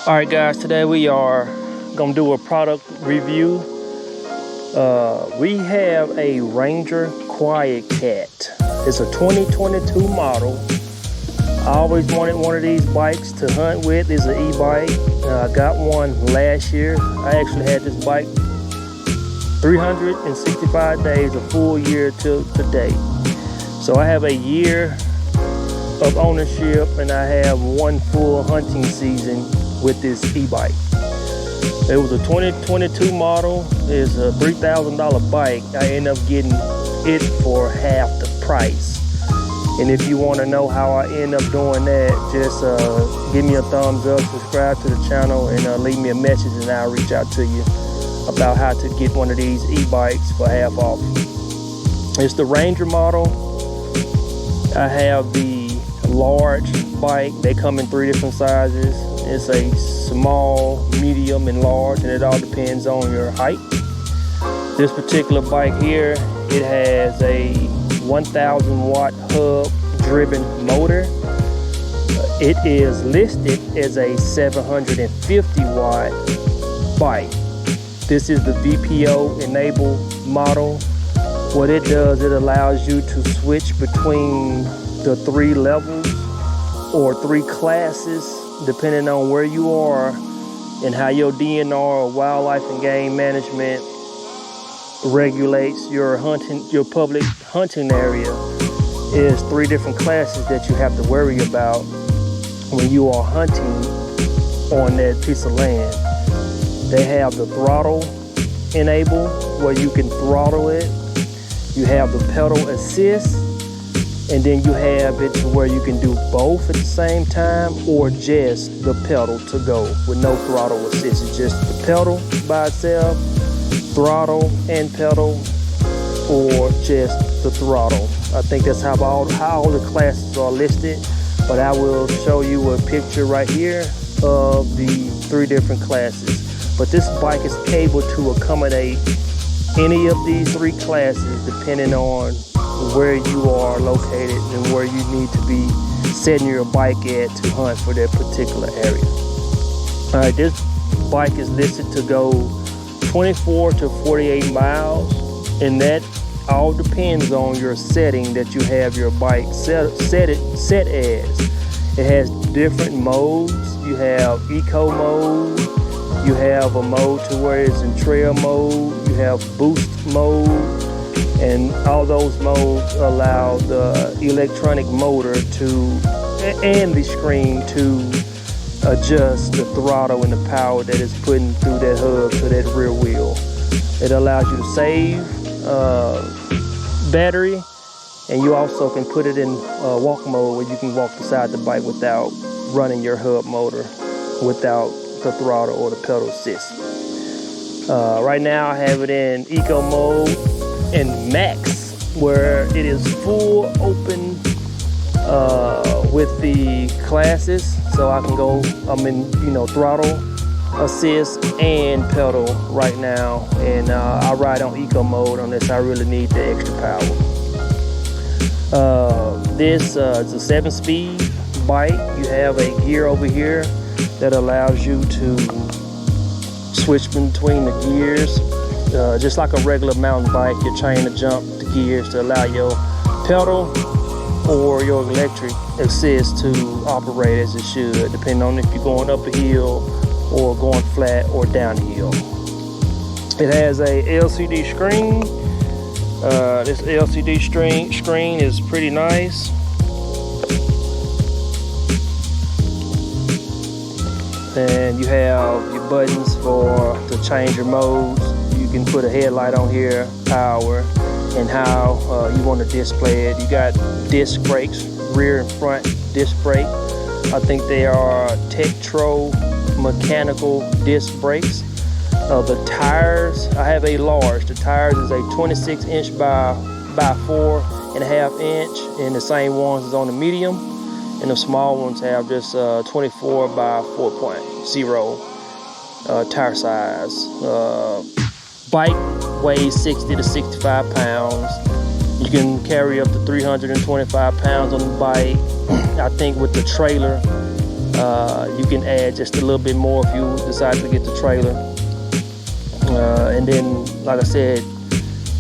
All right, guys, today we are gonna do a product review. We have a Ranger QuietKat. It's a 2022 model. I always wanted one of these bikes to hunt with. It's an e-bike. I got one last year. I actually had this bike 365 days, a full year till today. So I have a year of ownership and I have one full hunting season with this e-bike. It was a 2022 model. It's a $3,000 bike. I ended up getting it for half the price. And if you want to know how I end up doing that, just give me a thumbs up, subscribe to the channel, and leave me a message and I'll reach out to you about how to get one of these e-bikes for half off. It's the Ranger model. I have the large bike. They come in 3 different sizes. It's a small, medium, and large, and it all depends on your height. This particular bike here, it has a 1,000 watt hub driven motor. It is listed as a 750 watt bike. This is the VPO enabled model. What it does, it allows you to switch between the 3 levels or 3 classes depending on where you are and how your DNR or wildlife and game management regulates your hunting, your public hunting area. Is 3 different classes that you have to worry about when you are hunting on that piece of land. They have the throttle enabled where you can throttle it. You have the pedal assist, and then you have it to where you can do both at the same time or just the pedal to go with no throttle assist. It's just the pedal by itself, throttle and pedal, or just the throttle. I think that's how all the classes are listed, but I will show you a picture right here of the 3 different classes. But this bike is able to accommodate any of these 3 classes depending on where you are located and where you need to be setting your bike at to hunt for that particular area. All right, this bike is listed to go 24 to 48 miles, and that all depends on your setting that you have your bike set as. It has different modes. You have eco mode, you have a mode to where it's in trail mode, you have boost mode, and all those modes allow the electronic motor and the screen to adjust the throttle and the power that is putting through that hub to that rear wheel. It allows you to save battery, and you also can put it in walk mode where you can walk beside the bike without running your hub motor, without the throttle or the pedal assist. Right now I have it in eco mode and max, where it is full open with the classes, so I can go, I'm in, throttle assist and pedal right now, and I ride on eco mode on this. I really need the extra power. This is a 7-speed bike. You have a gear over here that allows you to switch between the gears. Just like a regular mountain bike, you're trying to jump the gears to allow your pedal or your electric assist to operate as it should, depending on if you're going up a hill or going flat or downhill. It has a LCD screen. This LCD screen is pretty nice. And you have your buttons to change your modes. You can put a headlight on here, power, and how you want to display it. You got disc brakes, rear and front disc brake. I think they are Tektro mechanical disc brakes. The tires, I have a large. The tires is a 26" by 4.5" and the same ones is on the medium, and the small ones have just 24 by 4.0 tire size. Bike weighs 60 to 65 pounds. You can carry up to 325 pounds on the bike. I think with the trailer You can add just a little bit more if you decide to get the trailer. And then, like I said,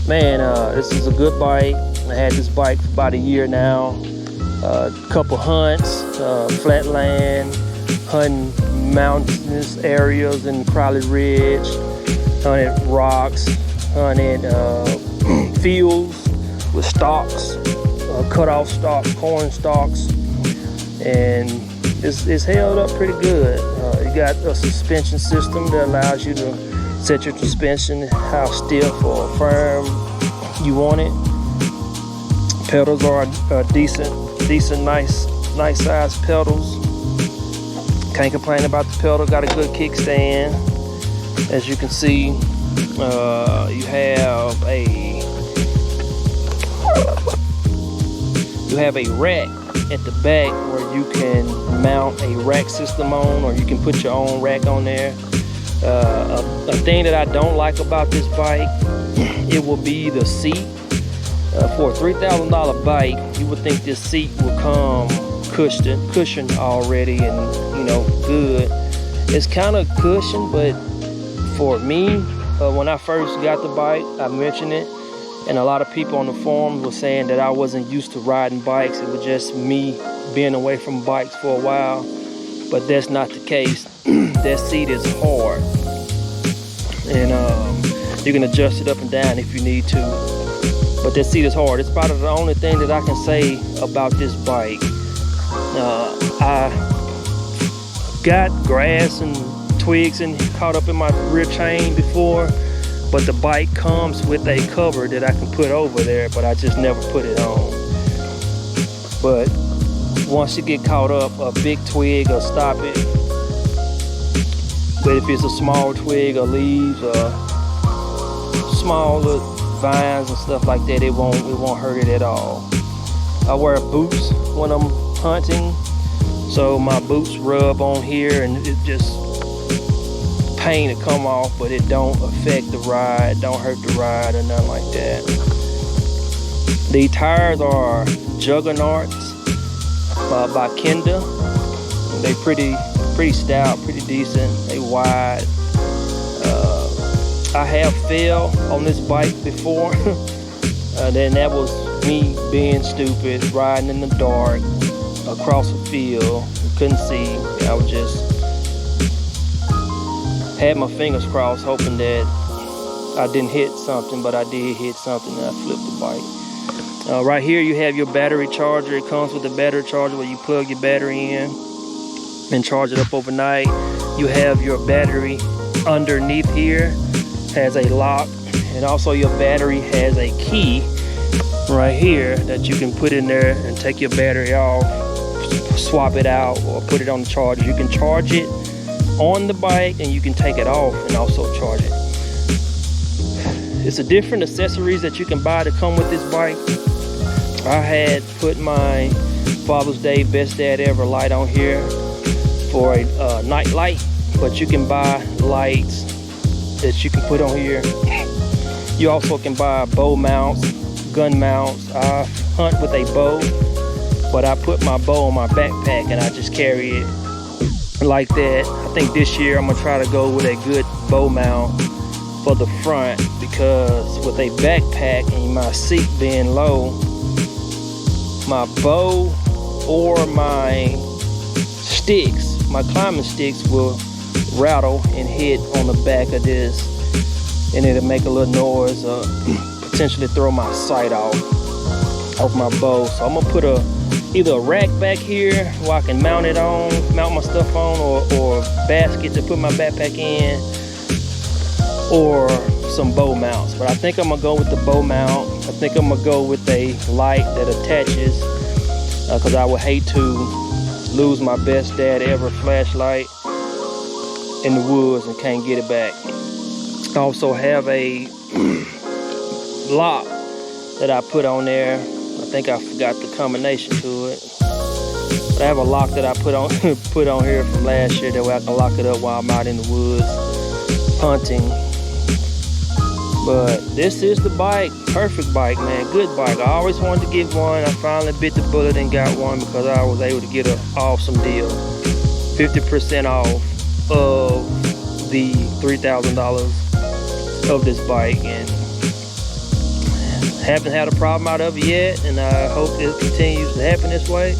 man, this is a good bike. I had this bike for about a year now. Couple hunts, flatland, hunting mountainous areas in Crowley Ridge, hunted rocks, hunted fields with stalks, cut off stalks, corn stalks, and it's held up pretty good. You got a suspension system that allows you to set your suspension how stiff or firm you want it. Pedals are decent, nice size pedals. Can't complain about the pedal. Got a good kickstand. As you can see, you have a rack at the back where you can mount a rack system on, or you can put your own rack on there. A thing that I don't like about this bike, it will be the seat. For a $3,000 bike, you would think this seat will come cushioned already and, you know, good. It's kind of cushioned, but for me, when I first got the bike, I mentioned it, and a lot of people on the forums were saying that I wasn't used to riding bikes. It was just me being away from bikes for a while, but that's not the case. That seat is hard, and you can adjust it up and down if you need to, but that seat is hard. It's probably the only thing that I can say about this bike. I got grass and twigs and caught up in my rear chain before, but the bike comes with a cover that I can put over there, but I just never put it on. But once you get caught up, a big twig will stop it. But if it's a small twig or leaves or small little vines and stuff like that, it won't hurt it at all. I wear boots when I'm hunting, so my boots rub on here and it just pain to come off, but it don't affect the ride, don't hurt the ride or nothing like that. The tires are Juggernauts by Kenda. They pretty stout, pretty decent. They wide. I have fell on this bike before. Then that was me being stupid, riding in the dark across a field. Couldn't see. I was just had my fingers crossed, hoping that I didn't hit something, but I did hit something and I flipped the bike. Right here you have your battery charger. It comes with a battery charger where you plug your battery in and charge it up overnight. You have your battery underneath here, has a lock, and also your battery has a key right here that you can put in there and take your battery off, swap it out, or put it on the charger. You can charge it on the bike and you can take it off and also charge it. It's a different accessories that you can buy to come with this bike. I had put my Father's Day Best Dad Ever light on here for a night light, but you can buy lights that you can put on here. You also can buy bow mounts, gun mounts. I hunt with a bow, but I put my bow on my backpack and I just carry it like that. I think this year I'm gonna try to go with a good bow mount for the front, because with a backpack and my seat being low, my bow or my sticks, my climbing sticks, will rattle and hit on the back of this, and it'll make a little noise or potentially throw my sight off my bow. So I'm gonna put either a rack back here where I can mount my stuff on, or a basket to put my backpack in, or some bow mounts. But I think I'm gonna go with the bow mount. I think I'm gonna go with a light that attaches, because I would hate to lose my Best Dad Ever flashlight in the woods and can't get it back. I also have a lock that I put on there. I think I forgot the combination to it. But I have a lock that I put on here from last year, that way I can lock it up while I'm out in the woods hunting. But this is the bike, perfect bike, man, good bike. I always wanted to get one. I finally bit the bullet and got one because I was able to get an awesome deal. 50% off of the $3,000 of this bike, and haven't had a problem out of it yet, and I hope it continues to happen this way.